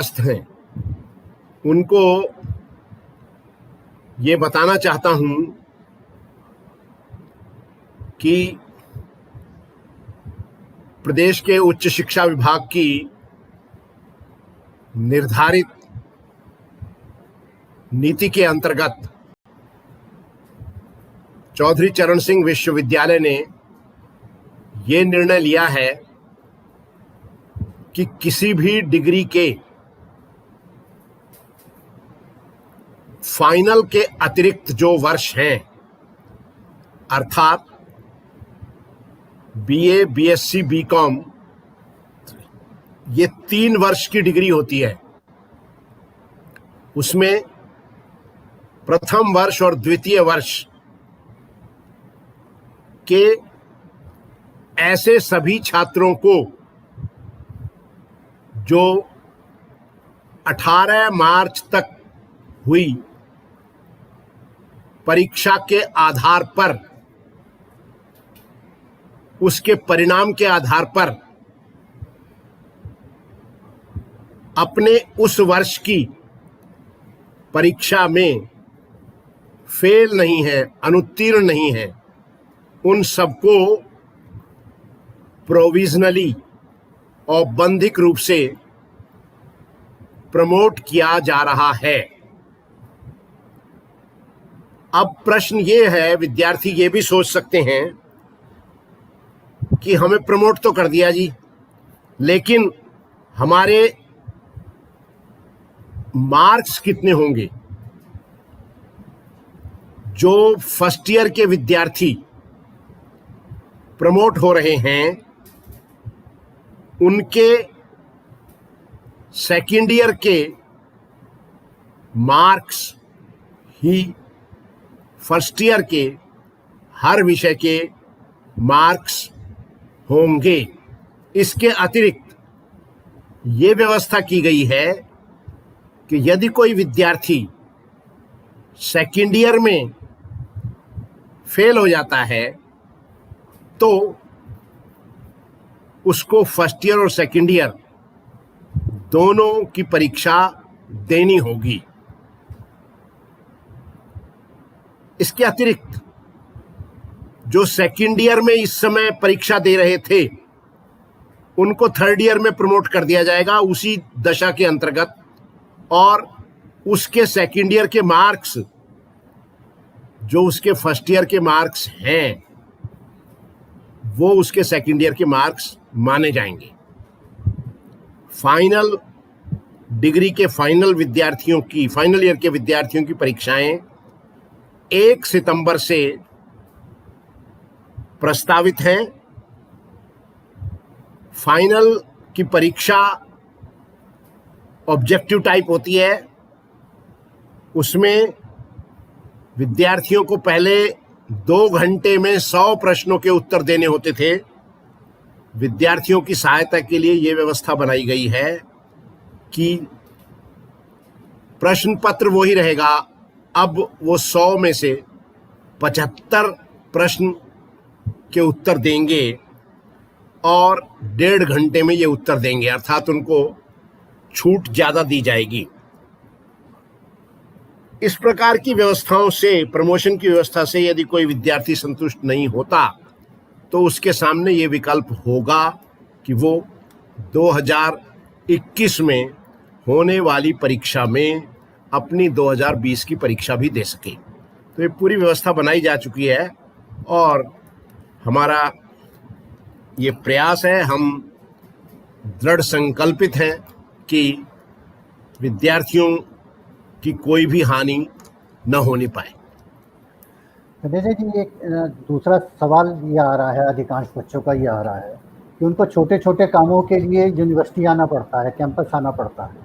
व्यस्त हैं उनको ये बताना चाहता हूं कि प्रदेश के उच्च शिक्षा विभाग की निर्धारित नीति के अंतर्गत चौधरी चरण सिंह विश्वविद्यालय ने ये निर्णय लिया है कि किसी भी डिग्री के फाइनल के अतिरिक्त जो वर्ष हैं, अर्थात बीए, बीएससी, बीकॉम, ये 3 वर्ष की डिग्री होती है। उसमें प्रथम वर्ष और द्वितीय वर्ष के ऐसे सभी छात्रों को जो 18 मार्च तक हुई परीक्षा के आधार पर, उसके परिणाम के आधार पर अपने उस वर्ष की परीक्षा में फेल नहीं है, अनुत्तीर्ण नहीं है, उन सबको प्रोविजनली औपबंधिक रूप से प्रमोट किया जा रहा है। अब प्रश्न ये है, विद्यार्थी ये भी सोच सकते हैं कि हमें प्रमोट तो कर दिया जी, लेकिन हमारे मार्क्स कितने होंगे? जो फर्स्ट ईयर के विद्यार्थी प्रमोट हो रहे हैं, उनके सेकेंड ईयर के मार्क्स ही फर्स्ट ईयर के हर विषय के मार्क्स होंगे। इसके अतिरिक्त ये व्यवस्था की गई है कि यदि कोई विद्यार्थी सेकेंड ईयर में फेल हो जाता है तो उसको फर्स्ट ईयर और सेकेंड ईयर दोनों की परीक्षा देनी होगी। इसके अतिरिक्त जो सेकेंड ईयर में इस समय परीक्षा दे रहे थे, उनको थर्ड ईयर में प्रमोट कर दिया जाएगा उसी दशा के अंतर्गत, और उसके सेकेंड ईयर के मार्क्स जो उसके फर्स्ट ईयर के मार्क्स हैं, वो उसके सेकेंड ईयर के मार्क्स माने जाएंगे। फाइनल डिग्री के फाइनल ईयर के विद्यार्थियों की परीक्षाएं 1 सितंबर से प्रस्तावित हैं। फाइनल की परीक्षा ऑब्जेक्टिव टाइप होती है। उसमें विद्यार्थियों को पहले 2 घंटे में 100 प्रश्नों के उत्तर देने होते थे। विद्यार्थियों की सहायता के लिए यह व्यवस्था बनाई गई है कि प्रश्न पत्र वही रहेगा, अब वो 100 में से 75 प्रश्न के उत्तर देंगे और 1.5 घंटे में ये उत्तर देंगे, अर्थात उनको छूट ज़्यादा दी जाएगी। इस प्रकार की व्यवस्थाओं से, प्रमोशन की व्यवस्था से यदि कोई विद्यार्थी संतुष्ट नहीं होता तो उसके सामने ये विकल्प होगा कि वो 2021 में होने वाली परीक्षा में अपनी 2020 की परीक्षा भी दे सके। तो ये पूरी व्यवस्था बनाई जा चुकी है और हमारा ये प्रयास है, हम दृढ़ संकल्पित हैं कि विद्यार्थियों की कोई भी हानि न होने पाए। जैसे कि एक दूसरा सवाल ये आ रहा है, अधिकांश बच्चों का ये आ रहा है कि उनको छोटे छोटे कामों के लिए यूनिवर्सिटी आना पड़ता है, कैंपस आना पड़ता है।